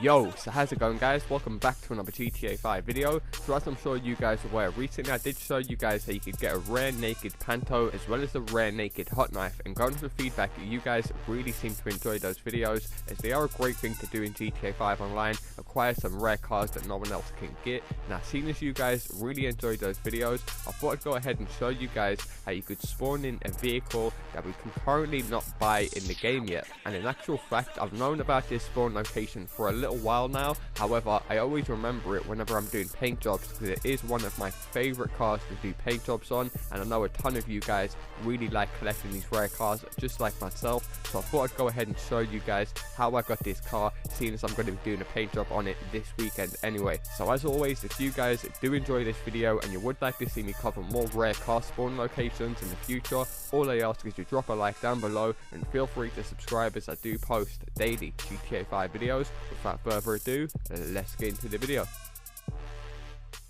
Yo, so how's it going, guys? Welcome back to another GTA 5 video. So as I'm sure you guys are aware, recently I did show you guys how you could get a rare naked panto as well as a rare naked hot knife, and going to the feedback, you guys really seem to enjoy those videos as they are a great thing to do in GTA 5 online, acquire some rare cars that no one else can get. Now, seeing as you guys really enjoyed those videos, I thought I'd go ahead and show you guys how you could spawn in a vehicle that we can currently not buy in the game yet. And in actual fact, I've known about this spawn location for a little while now. However, I always remember it whenever I'm doing paint jobs because it is one of my favorite cars to do paint jobs on, and I know a ton of you guys really like collecting these rare cars just like myself. So I thought I'd go ahead and show you guys how I got this car, seeing as I'm going to be doing a paint job on it this weekend anyway. So as always, if you guys do enjoy this video and you would like to see me cover more rare car spawn locations in the future, all I ask is you drop a like down below and feel free to subscribe as I do post daily GTA 5 videos. Without further ado, let's get into the video.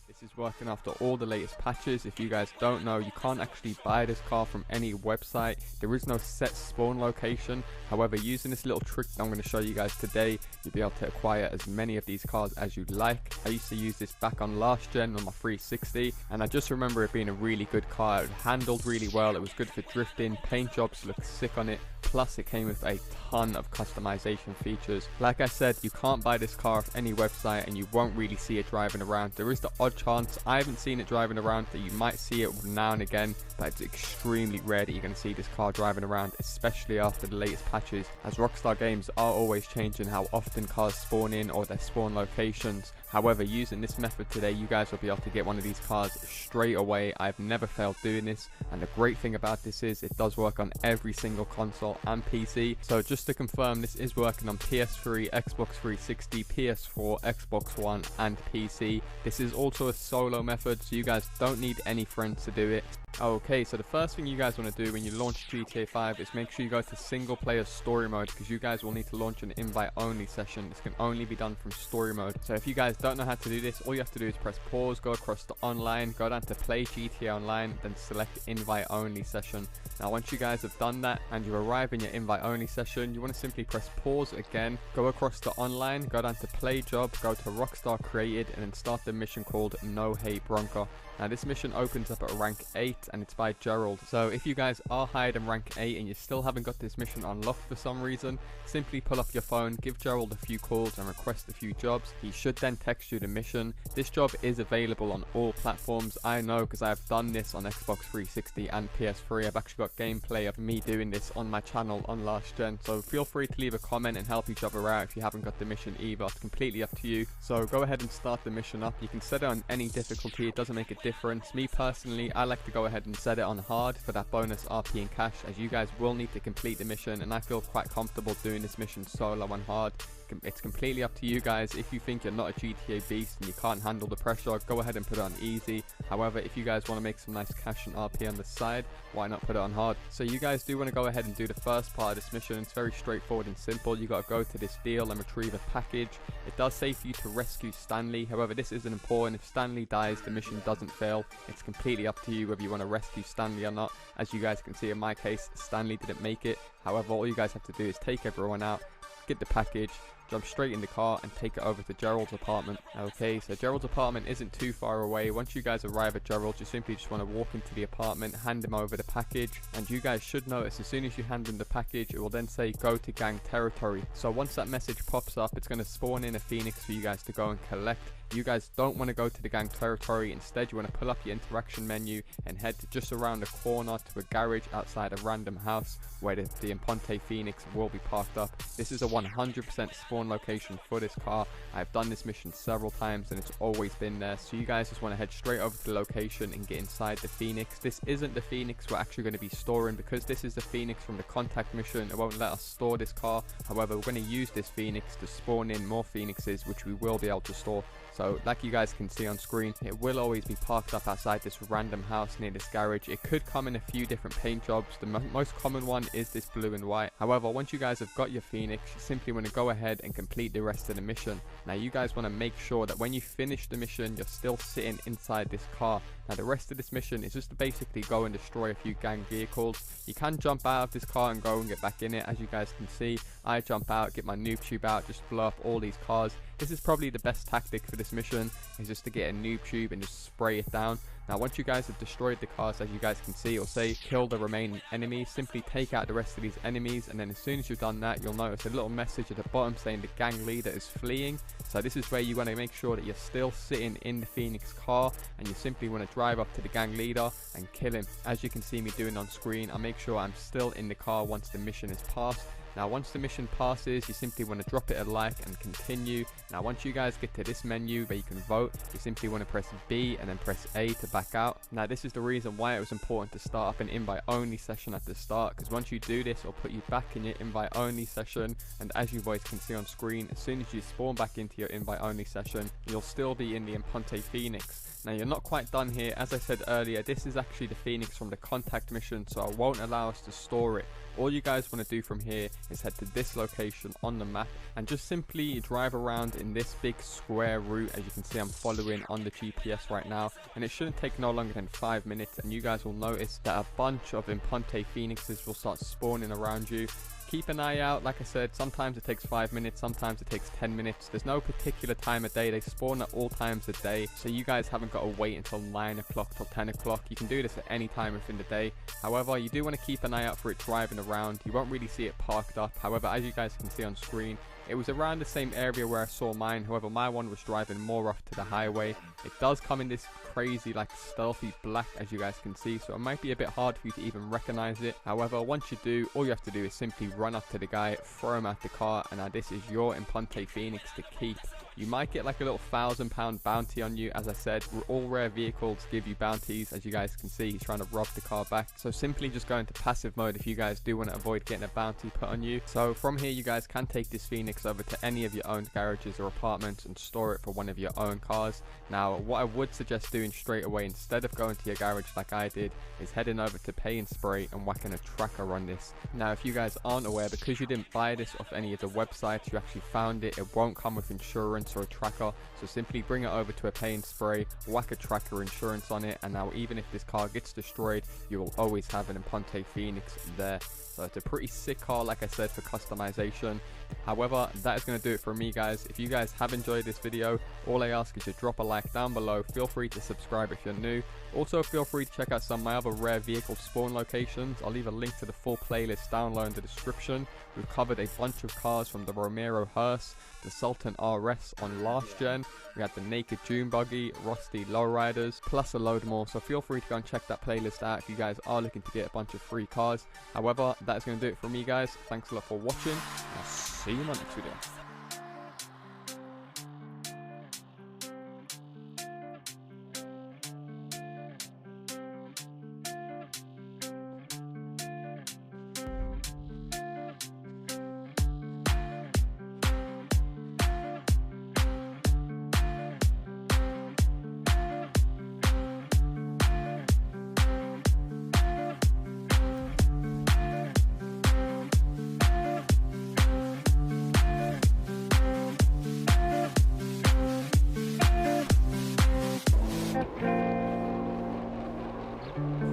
This is working after all the latest patches. If you guys don't know, you can't actually buy this car from any website. There is no set spawn location. However, using this little trick that I'm going to show you guys today, you'll be able to acquire as many of these cars as you like. I used to use this back on last gen on my 360, and I just remember it being a really good car. It handled really well, it was good for drifting, paint jobs looked sick on it. Plus, it came with a ton of customization features. Like I said, you can't buy this car off any website and you won't really see it driving around. There is the odd chance, I haven't seen it driving around, that you might see it now and again, but it's extremely rare that you're going to see this car driving around, especially after the latest patches, as Rockstar Games are always changing how often cars spawn in or their spawn locations. However, using this method today, you guys will be able to get one of these cars straight away. I've never failed doing this, and the great thing about this is it does work on every single console and PC. So just to confirm, this is working on PS3, Xbox 360, PS4, Xbox One and PC. This is also a solo method, so you guys don't need any friends to do it. Okay, so the first thing you guys want to do when you launch GTA 5 is make sure you go to single player story mode, because you guys will need to launch an invite only session. This can only be done from story mode. So if you guys don't know how to do this, all you have to do is press pause, go across to online, go down to play GTA online, then select invite only session. Now once you guys have done that and you arrive in your invite only session, you want to simply press pause again, go across to online, go down to play job, go to Rockstar created, and then start the mission called No Hate Bronco. Now this mission opens up at rank 8 and it's by Gerald. So if you guys are higher than rank 8 and you still haven't got this mission unlocked for some reason, simply pull up your phone, give Gerald a few calls and request a few jobs. He should then text you the mission. This job is available on all platforms. I know because I've done this on Xbox 360 and PS3. I've actually got gameplay of me doing this on my channel on last gen. So feel free to leave a comment and help each other out if you haven't got the mission either. It's completely up to you. So go ahead and start the mission up. You can set it on any difficulty. It doesn't make a difference. Me personally, I like to go ahead and set it on hard for that bonus RP and cash, as you guys will need to complete the mission, and I feel quite comfortable doing this mission solo on hard. It's completely up to you guys. If you think you're not a GTA beast and you can't handle the pressure, go ahead and put it on easy. However, if you guys want to make some nice cash and RP on the side, why not put it on hard? So you guys do want to go ahead and do the first part of this mission. It's very straightforward and simple. You got to go to this deal and retrieve a package. It does say for you to rescue Stanley. However, this isn't important. If Stanley dies, the mission doesn't fail. It's completely up to you whether you want to rescue Stanley or not. As you guys can see in my case, Stanley didn't make it. However, all you guys have to do is take everyone out, get the package, jump straight in the car and take it over to Gerald's apartment. Okay, so Gerald's apartment isn't too far away. Once you guys arrive at Gerald, you simply just want to walk into the apartment, hand him over the package, and you guys should notice as soon as you hand him the package, it will then say go to gang territory. So once that message pops up, it's going to spawn in a Phoenix for you guys to go and collect. You guys don't want to go to the gang territory. Instead, you want to pull up your interaction menu and head just around the corner to a garage outside a random house where the Imponte Phoenix will be parked up. This is a 100% spawn location for this car. I've done this mission several times and it's always been there. So you guys just want to head straight over to the location and get inside the Phoenix. This isn't the Phoenix we're actually going to be storing, because this is the Phoenix from the contact mission. It won't let us store this car. However, we're going to use this Phoenix to spawn in more Phoenixes, which we will be able to store. So like you guys can see on screen, it will always be parked up outside this random house near this garage. It could come in a few different paint jobs. The most common one is this blue and white. However, once you guys have got your Phoenix, you simply want to go ahead and complete the rest of the mission. Now you guys want to make sure that when you finish the mission, you're still sitting inside this car. Now the rest of this mission is just to basically go and destroy a few gang vehicles. You can jump out of this car and go and get back in it. As you guys can see, I jump out, get my noob tube out, just blow up all these cars. This is probably the best tactic for this mission, is just to get a noob tube and just spray it down. Now once you guys have destroyed the cars, as you guys can see, it'll say kill the remaining enemies. Simply take out the rest of these enemies, and then as soon as you've done that, you'll notice a little message at the bottom saying the gang leader is fleeing. So this is where you want to make sure that you're still sitting in the Phoenix car, and you simply want to drive up to the gang leader and kill him. As you can see me doing on screen, I make sure I'm still in the car once the mission is passed. Now once the mission passes, you simply want to drop it a like and continue. Now once you guys get to this menu where you can vote, you simply want to press B and then press A to back out. Now this is the reason why it was important to start up an invite only session at the start, because once you do this, it'll put you back in your invite only session, and as you boys can see on screen, as soon as you spawn back into your invite only session, you'll still be in the Imponte Phoenix. Now you're not quite done here. As I said earlier, this is actually the Phoenix from the contact mission, so I won't allow us to store it. All you guys want to do from here is head to this location on the map and just simply drive around in this big square route. As you can see, I'm following on the GPS right now, and it shouldn't take no longer than 5 minutes, and you guys will notice that a bunch of Imponte Phoenixes will start spawning around you. Keep an eye out. Like I said, sometimes it takes 5 minutes, sometimes it takes 10 minutes. There's no particular time of day. They spawn at all times of day, so you guys haven't got to wait until 9 o'clock till 10 o'clock. You can do this at any time within the day. However, you do want to keep an eye out for it driving around. You won't really see it parked up. However, as you guys can see on screen, it was around the same area where I saw mine. However, my one was driving more off to the highway. It does come in this crazy, like, stealthy black, as you guys can see, so it might be a bit hard for you to even recognize it. However, once you do, all you have to do is simply run up to the guy, throw him out the car, and now this is your Imponte Phoenix to keep. You might get like a little £1,000 bounty on you. As I said, all rare vehicles give you bounties. As you guys can see, he's trying to rob the car back. So simply just go into passive mode if you guys do want to avoid getting a bounty put on you. So from here, you guys can take this Phoenix over to any of your own garages or apartments and store it for one of your own cars. Now, what I would suggest doing straight away, instead of going to your garage like I did, is heading over to Pay and Spray and whacking a tracker on this. Now, if you guys aren't aware, because you didn't buy this off any of the websites, you actually found it, it won't come with insurance or a tracker. So simply bring it over to a Pay and Spray, whack a tracker insurance on it, and now even if this car gets destroyed, you will always have an Imponte Phoenix there. So it's a pretty sick car, like I said, for customization. However, that is going to do it for me, guys. If you guys have enjoyed this video, all I ask is to drop a like down below. Feel free to subscribe if you're new. Also, feel free to check out some of my other rare vehicle spawn locations. I'll leave a link to the full playlist down below in the description. We've covered a bunch of cars from the Romero Hearse, the Sultan RS on last gen. We had the Naked June Buggy, Rusty Lowriders, plus a load more. So feel free to go and check that playlist out if you guys are looking to get a bunch of free cars. However, that is going to do it for me, guys. Thanks a lot for watching, and I'll see you in my next video.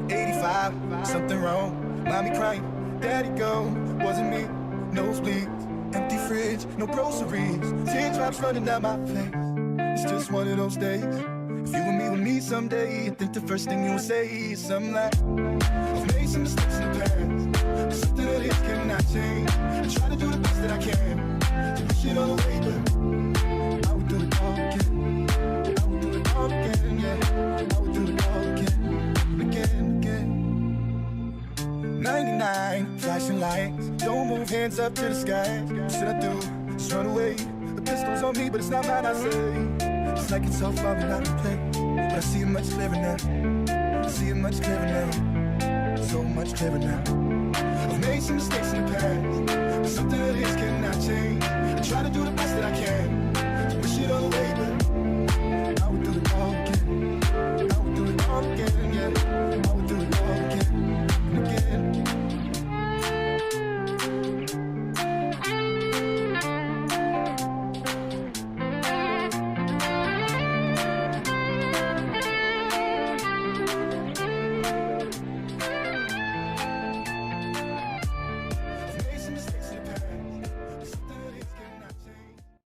85, something wrong, mommy crying, daddy gone, wasn't me, nosebleeds, empty fridge, no groceries, teardrops running down my face, it's just one of those days. If you and me with me someday, I think the first thing you'll say is something like, I've made some mistakes in the past, but something that is cannot change. I try to do the best that I can to push it all away, but I would do it all again. I would do it all again, yeah. I would do it all again, again, again. 99 flashing lights, don't move, hands up to the sky. What should I do? Just run away. The pistol's on me, but it's not mine, I say. It's like it's all falling out of play, but I see it much clearer now. I see it much clearer now, so much clearer now. I've made some mistakes in the past, but something that is cannot change. I try to do the best that I can